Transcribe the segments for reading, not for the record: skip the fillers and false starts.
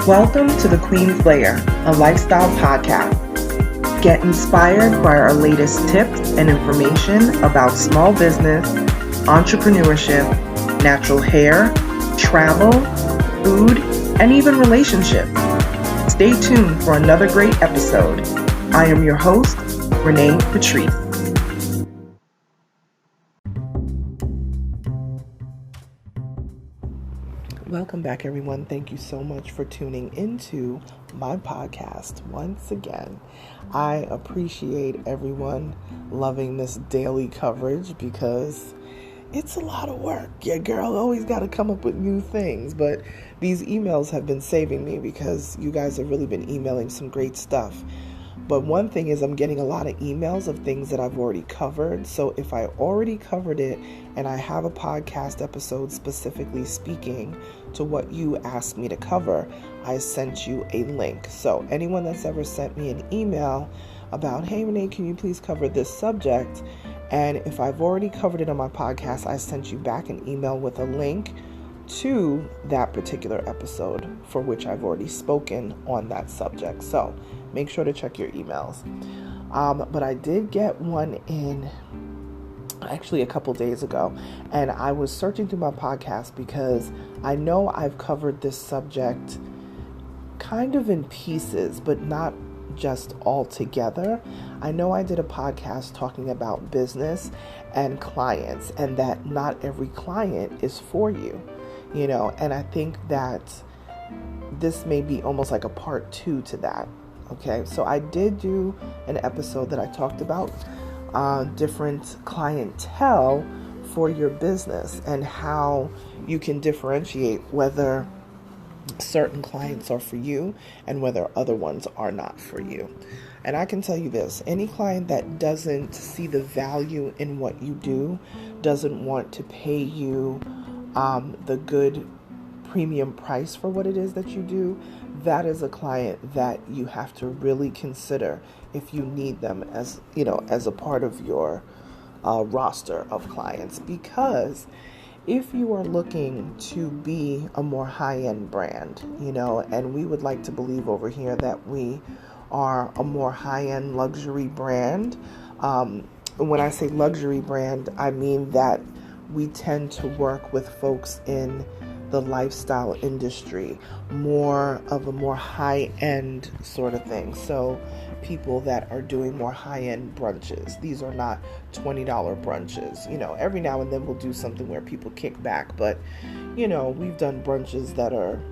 Welcome to the Queen's Lair, a lifestyle podcast. Get inspired by our latest tips and information about small business, entrepreneurship, natural hair, travel, food, and even relationships. Stay tuned for another great episode. I am your host, Renee Patrice. Welcome back, everyone. Thank you so much for tuning into my podcast once again. I appreciate everyone loving this daily coverage because it's a lot of work. Yeah, girl, always got to come up with new things. But these emails have been saving me because you guys have really been emailing some great stuff. But one thing is I'm getting a lot of emails of things that I've already covered. So if I already covered it and I have a podcast episode specifically speaking to what you asked me to cover, I sent you a link. So anyone that's ever sent me an email about, hey, Renee, can you please cover this subject? And if I've already covered it on my podcast, I sent you back an email with a link to that particular episode for which I've already spoken on that subject. So make sure to check your emails. But I did get one in actually a couple days ago, and I was searching through my podcast because I know I've covered this subject kind of in pieces, but not just all together. I know I did a podcast talking about business and clients, and that not every client is for you, you know, and I think that this may be almost like a part 2 to that. Okay, so I did do an episode that I talked about different clientele for your business and how you can differentiate whether certain clients are for you and whether other ones are not for you. And I can tell you this, any client that doesn't see the value in what you do, doesn't want to pay you the good premium price for what it is that you do, that is a client that you have to really consider if you need them as, you know, as a part of your roster of clients. Because if you are looking to be a more high-end brand, you know, and we would like to believe over here that we are a more high-end luxury brand. When I say luxury brand, I mean that we tend to work with folks in the lifestyle industry, more of a more high-end sort of thing. So people that are doing more high-end brunches. These are not $20 brunches. You know, every now and then we'll do something where people kick back, but you know, we've done brunches that are,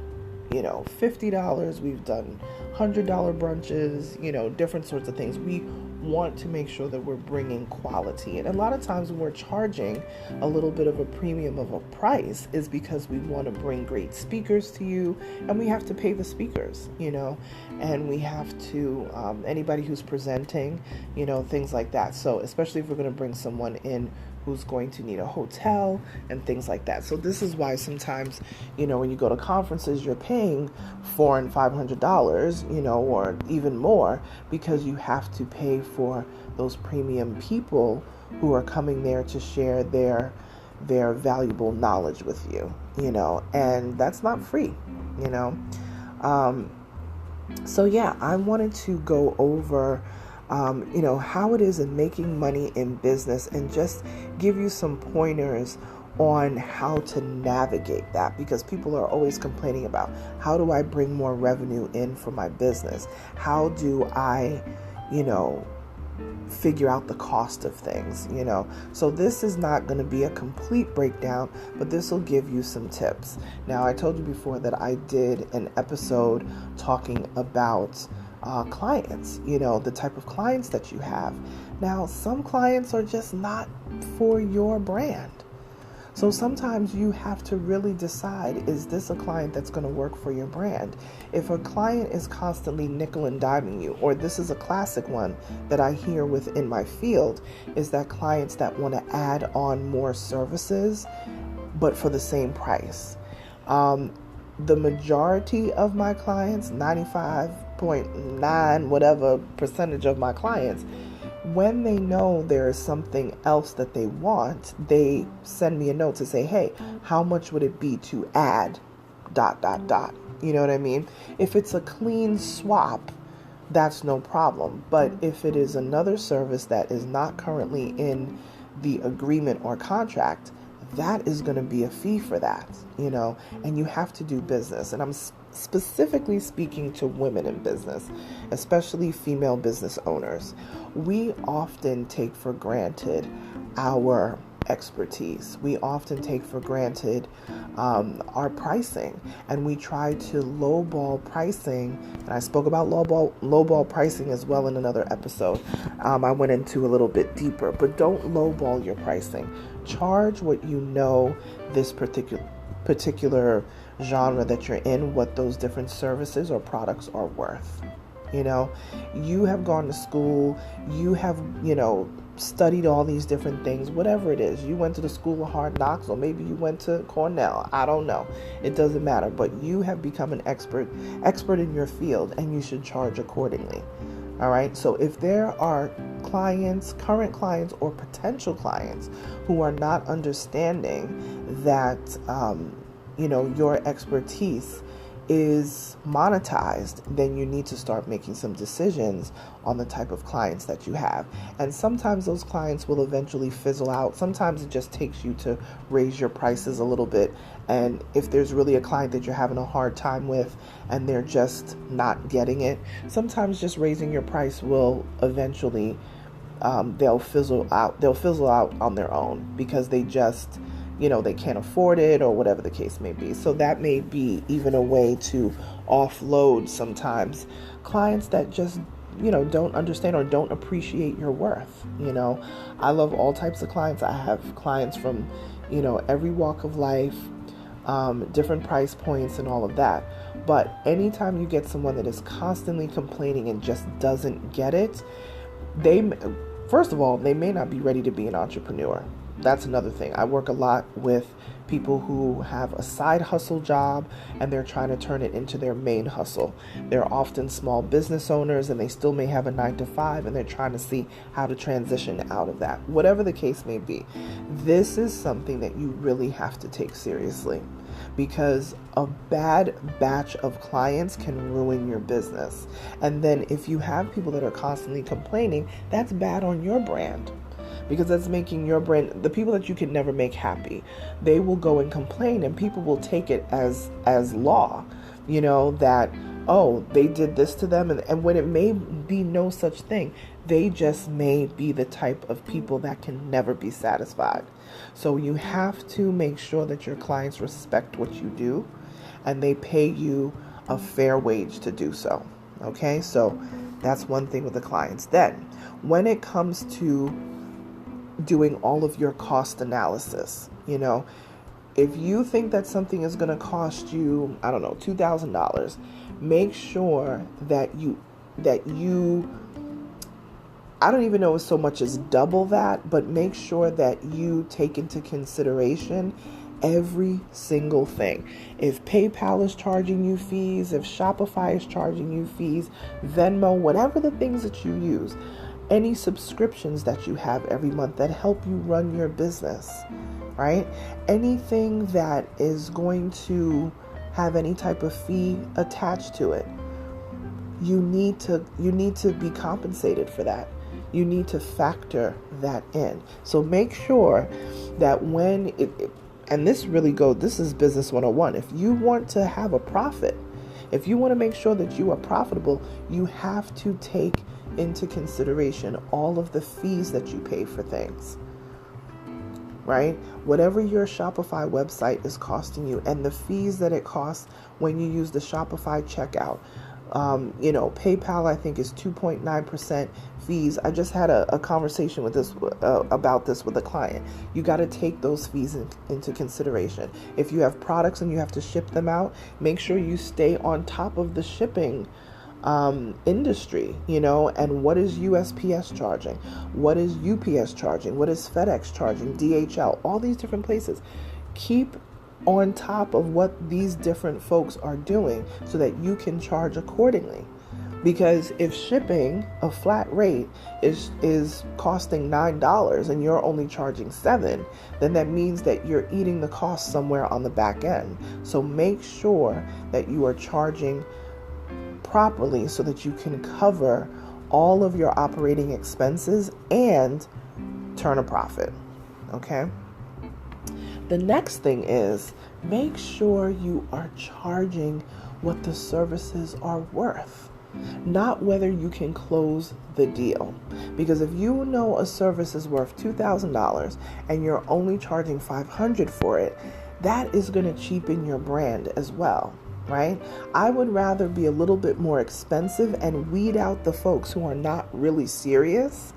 you know, $50. We've done $100 brunches, you know, different sorts of things. We want to make sure that we're bringing quality. And a lot of times when we're charging a little bit of a premium of a price is because we want to bring great speakers to you, and we have to pay the speakers, you know, and we have to, anybody who's presenting, you know, things like that. So especially if we're going to bring someone in who's going to need a hotel and things like that. So this is why sometimes, you know, when you go to conferences, you're paying $400 and $500, you know, or even more, because you have to pay for those premium people who are coming there to share their valuable knowledge with you, you know, and that's not free, you know. So yeah, I wanted to go over you know, how it is in making money in business and just give you some pointers on how to navigate that, because people are always complaining about, how do I bring more revenue in for my business? How do I, you know, figure out the cost of things, you know? So this is not going to be a complete breakdown, but this will give you some tips. Now, I told you before that I did an episode talking about clients, you know, the type of clients that you have. Now, some clients are just not for your brand. So sometimes you have to really decide, is this a client that's going to work for your brand? If a client is constantly nickel and diming you, or this is a classic one that I hear within my field, is that clients that want to add on more services, but for the same price. The majority of my clients, 95.9 whatever percentage of my clients, when they know there is something else that they want, they send me a note to say, hey, how much would it be to add ... You know what I mean? If it's a clean swap, that's no problem. But if it is another service that is not currently in the agreement or contract, that is going to be a fee for that, and you have to do business. And I'm specifically speaking to women in business, especially female business owners. We often take for granted our expertise. We often take for granted our pricing, and we try to lowball pricing. And I spoke about lowball pricing as well in another episode. I went into a little bit deeper, but don't lowball your pricing. Charge what this particular genre that you're in, what those different services or products are worth. You have gone to school, you have, studied all these different things, whatever it is. You went to the School of Hard Knocks, or maybe you went to Cornell. I don't know. It doesn't matter. But you have become an expert in your field, and you should charge accordingly. All right. So if there are clients, current clients, or potential clients who are not understanding that, your expertise is monetized, then you need to start making some decisions on the type of clients that you have. And sometimes those clients will eventually fizzle out. Sometimes it just takes you to raise your prices a little bit. And if there's really a client that you're having a hard time with and they're just not getting it, sometimes just raising your price will eventually, they'll fizzle out on their own because they just they can't afford it or whatever the case may be. So that may be even a way to offload sometimes clients that just, don't understand or don't appreciate your worth. I love all types of clients. I have clients from, every walk of life, different price points and all of that. But anytime you get someone that is constantly complaining and just doesn't get it, first of all, they may not be ready to be an entrepreneur. That's another thing. I work a lot with people who have a side hustle job and they're trying to turn it into their main hustle. They're often small business owners and they still may have a 9-to-5 and they're trying to see how to transition out of that. Whatever the case may be, this is something that you really have to take seriously, because a bad batch of clients can ruin your business. And then if you have people that are constantly complaining, that's bad on your brand. Because that's making your brand, the people that you can never make happy, they will go and complain, and people will take it as law, that, oh, they did this to them. And when it may be no such thing, they just may be the type of people that can never be satisfied. So you have to make sure that your clients respect what you do and they pay you a fair wage to do so. Okay, so that's one thing with the clients. Then when it comes to doing all of your cost analysis, if you think that something is going to cost you, I don't know, $2,000, make sure that you, I don't even know if so much as double that, but make sure that you take into consideration every single thing. If PayPal is charging you fees, if Shopify is charging you fees, Venmo, whatever the things that you use, any subscriptions that you have every month that help you run your business, right? Anything that is going to have any type of fee attached to it, you need to be compensated for that. You need to factor that in. So make sure that when and this is business 101. If you want to have a profit, if you want to make sure that you are profitable, you have to take into consideration all of the fees that you pay for things, right? Whatever your Shopify website is costing you and the fees that it costs when you use the Shopify checkout. PayPal, I think, is 2.9% fees. I just had a conversation with about this with a client. You got to take those fees into consideration. If you have products and you have to ship them out, make sure you stay on top of the shipping industry, and what is USPS charging? What is UPS charging? What is FedEx charging? DHL, all these different places. Keep on top of what these different folks are doing so that you can charge accordingly. Because if shipping a flat rate is costing $9 and you're only charging $7, then that means that you're eating the cost somewhere on the back end. So make sure that you are charging properly so that you can cover all of your operating expenses and turn a profit. Okay? The next thing is make sure you are charging what the services are worth, not whether you can close the deal. Because if you know a service is worth $2,000 and you're only charging $500 for it, that is going to cheapen your brand as well, right? I would rather be a little bit more expensive and weed out the folks who are not really serious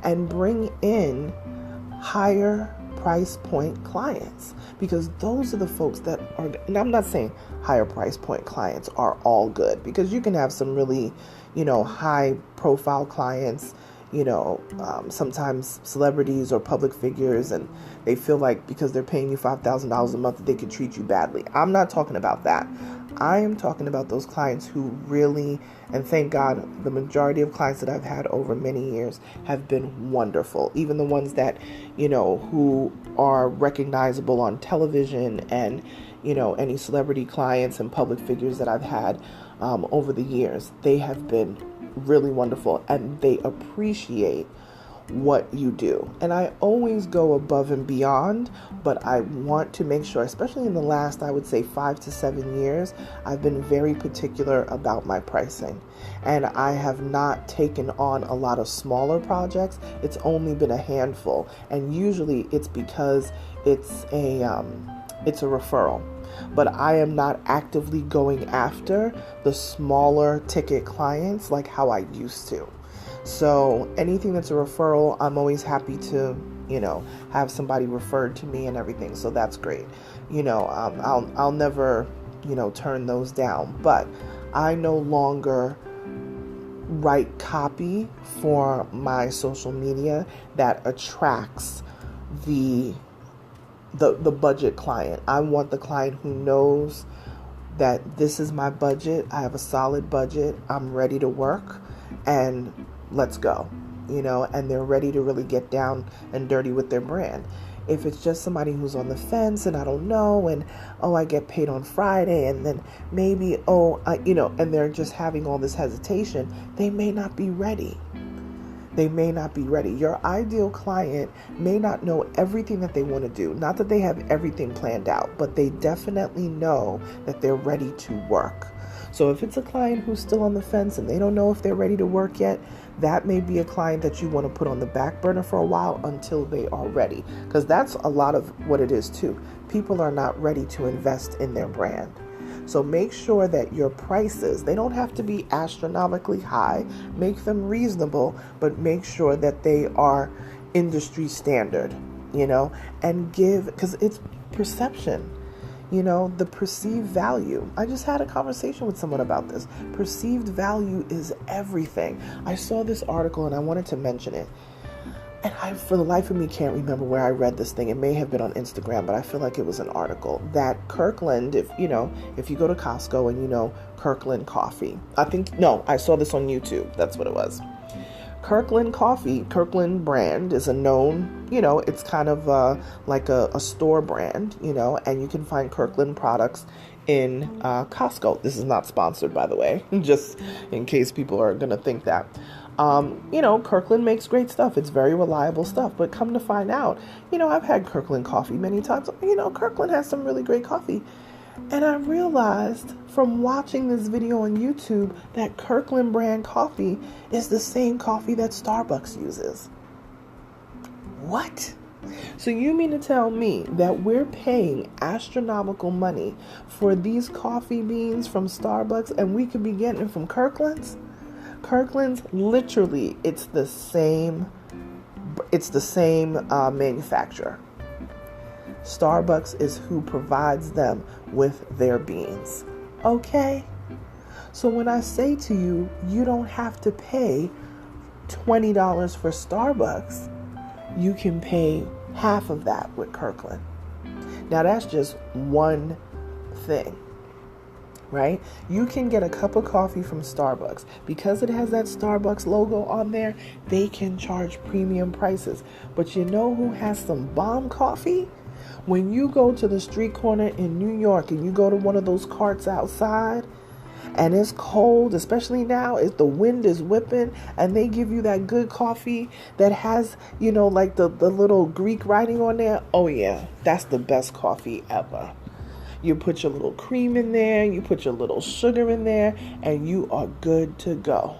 and bring in higher price point clients, because those are the folks that are, and I'm not saying higher price point clients are all good, because you can have some really, high profile clients, sometimes celebrities or public figures, and they feel like because they're paying you $5,000 a month that they could treat you badly. I'm not talking about that. I am talking about those clients who really, and thank God, the majority of clients that I've had over many years have been wonderful. Even the ones that, who are recognizable on television and, any celebrity clients and public figures that I've had over the years, they have been really wonderful and they appreciate what you do. And I always go above and beyond, but I want to make sure, especially in the last, I would say 5 to 7 years, I've been very particular about my pricing. And I have not taken on a lot of smaller projects. It's only been a handful. And usually it's because it's a referral. But I am not actively going after the smaller ticket clients like how I used to. So anything that's a referral, I'm always happy to, have somebody referred to me and everything. So that's great. I'll never, turn those down. But I no longer write copy for my social media that attracts the budget client. I want the client who knows that this is my budget. I have a solid budget. I'm ready to work and let's go, and they're ready to really get down and dirty with their brand. If it's just somebody who's on the fence and I don't know, and I get paid on Friday, and then maybe, and they're just having all this hesitation, they may not be ready. Your ideal client may not know everything that they want to do. Not that they have everything planned out, but they definitely know that they're ready to work. So if it's a client who's still on the fence and they don't know if they're ready to work yet, that may be a client that you want to put on the back burner for a while until they are ready. Because that's a lot of what it is too. People are not ready to invest in their brand. So make sure that your prices, they don't have to be astronomically high. Make them reasonable, but make sure that they are industry standard, and because it's perception. The perceived value. I just had a conversation with someone about this. Perceived value is everything. I saw this article and I wanted to mention it. And I, for the life of me, can't remember where I read this thing. It may have been on Instagram, but I feel like it was an article that Kirkland, if you go to Costco and Kirkland coffee. I saw this on YouTube. That's what it was. Kirkland coffee, Kirkland brand is a known, it's kind of like a store brand, and you can find Kirkland products in Costco. This is not sponsored, by the way, just in case people are going to think that. Kirkland makes great stuff. It's very reliable stuff. But come to find out, I've had Kirkland coffee many times. Kirkland has some really great coffee. And I realized from watching this video on YouTube that Kirkland brand coffee is the same coffee that Starbucks uses. What? So you mean to tell me that we're paying astronomical money for these coffee beans from Starbucks and we could be getting it from Kirkland's? Kirkland's, literally, it's the same manufacturer. Starbucks is who provides them with their beans. Okay? So when I say to you, you don't have to pay $20 for Starbucks, you can pay half of that with Kirkland. Now that's just one thing. right? You can get a cup of coffee from Starbucks. Because it has that Starbucks logo on there, they can charge premium prices. But you know who has some bomb coffee? When you go to the street corner in New York and you go to one of those carts outside and it's cold, especially now, if the wind is whipping, and they give you that good coffee that has, like the little Greek writing on there. Oh yeah, that's the best coffee ever. You put your little cream in there, you put your little sugar in there, and you are good to go,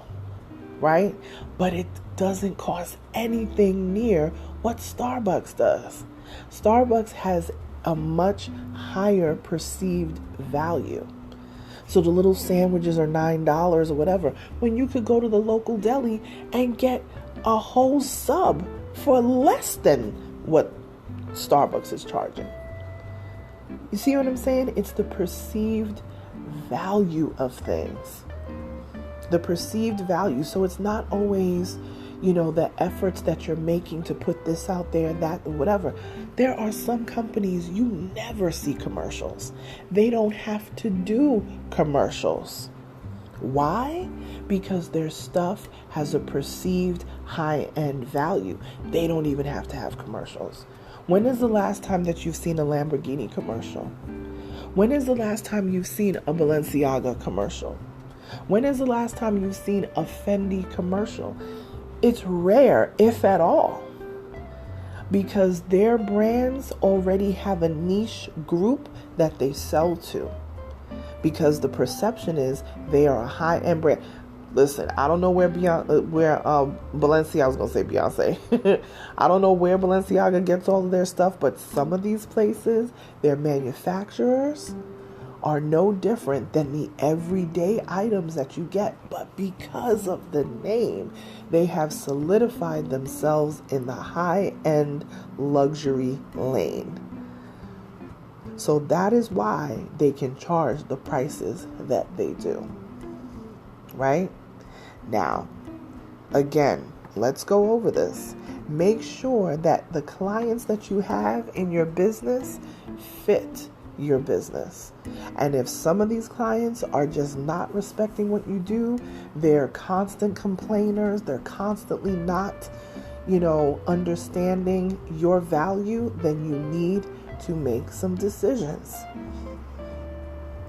right? But it doesn't cost anything near what Starbucks does. Starbucks has a much higher perceived value. So the little sandwiches are $9 or whatever, when you could go to the local deli and get a whole sub for less than what Starbucks is charging. You see what I'm saying? It's the perceived value of things. The perceived value. So it's not always, the efforts that you're making to put this out there, that, whatever. There are some companies you never see commercials. They don't have to do commercials. Why? Because their stuff has a perceived high-end value. They don't even have to have commercials. When is the last time that you've seen a Lamborghini commercial? When is the last time you've seen a Balenciaga commercial? When is the last time you've seen a Fendi commercial? It's rare, if at all, because their brands already have a niche group that they sell to, because the perception is they are a high-end brand. Listen, I don't know where Balenciaga, I was going to say Beyonce. I don't know where Balenciaga gets all of their stuff, but some of these places, their manufacturers are no different than the everyday items that you get. But because of the name, they have solidified themselves in the high-end luxury lane. So that is why they can charge the prices that they do. Right? Now, again, let's go over this. Make sure that the clients that you have in your business fit your business. And if some of these clients are just not respecting what you do, they're constant complainers, they're constantly not, understanding your value, then you need to make some decisions.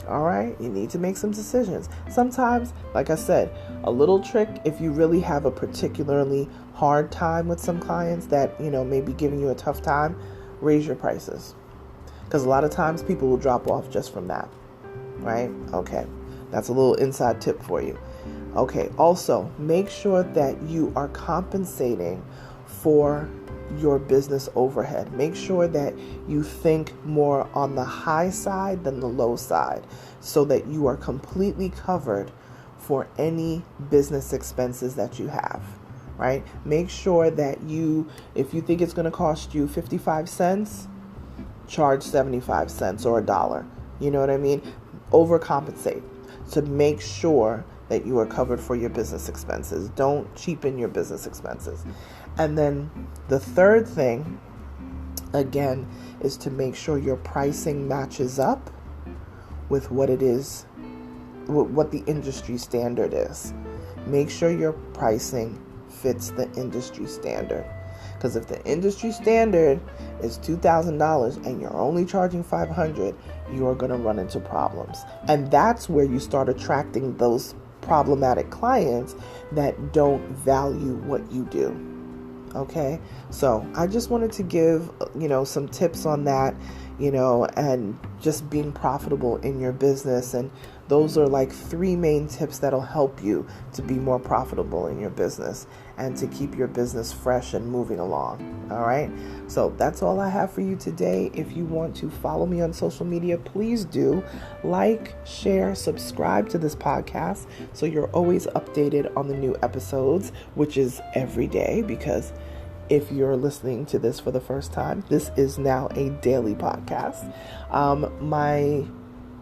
All right, you need to make some decisions. Sometimes, like I said, a little trick, if you really have a particularly hard time with some clients that, may be giving you a tough time, raise your prices. Because a lot of times people will drop off just from that, right? Okay, that's a little inside tip for you. Okay, also, make sure that you are compensating for your business overhead. Make sure that you think more on the high side than the low side, so that you are completely covered for any business expenses that you have, right? Make sure that if you think it's going to cost you 55 cents, charge 75 cents or $1. You know what I mean? Overcompensate to make sure that you are covered for your business expenses. Don't cheapen your business expenses. And then the third thing, again, is to make sure your pricing matches up with what it is, what the industry standard is. Make sure your pricing fits the industry standard. Because if the industry standard is $2,000 and you're only charging $500, you are going to run into problems. And that's where you start attracting those problematic clients that don't value what you do. Okay? So I just wanted to give, some tips on that, and just being profitable in your business. And those are like 3 main tips that'll help you to be more profitable in your business and to keep your business fresh and moving along. All right. So that's all I have for you today. If you want to follow me on social media, please do like, share, subscribe to this podcast so you're always updated on the new episodes, which is every day, because if you're listening to this for the first time, this is now a daily podcast. My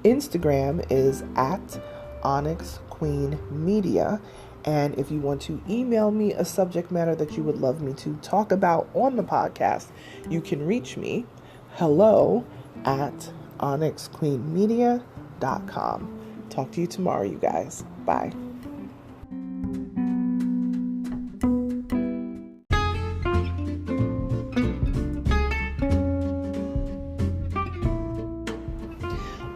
Instagram is at Onyx Queen Media. And if you want to email me a subject matter that you would love me to talk about on the podcast, you can reach me hello@onyxqueenmedia.com. Talk to you tomorrow, you guys. Bye.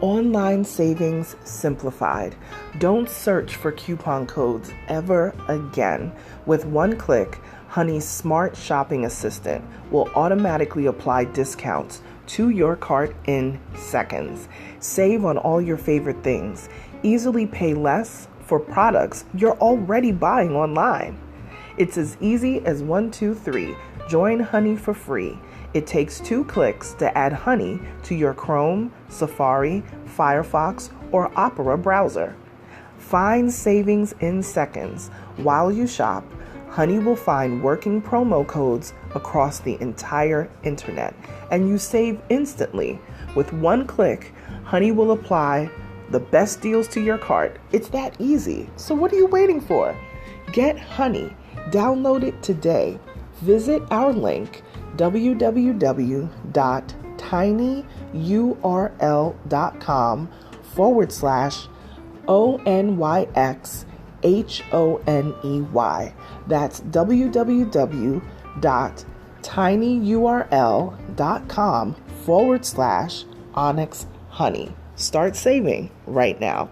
Online savings simplified. Don't search for coupon codes ever again. With one click, Honey's smart shopping assistant will automatically apply discounts to your cart in seconds. Save on all your favorite things. Easily pay less for products you're already buying online. It's as easy as 1, 2, 3. Join Honey for free. It takes 2 clicks to add Honey to your Chrome, Safari, Firefox, or Opera browser. Find savings in seconds. While you shop, Honey will find working promo codes across the entire internet, and you save instantly. With one click, Honey will apply the best deals to your cart. It's that easy. So what are you waiting for? Get Honey. Download it today. Visit our link, www.tinyurl.com/ONYXHONEY. That's www.tinyurl.com/onyxhoney. Start saving right now.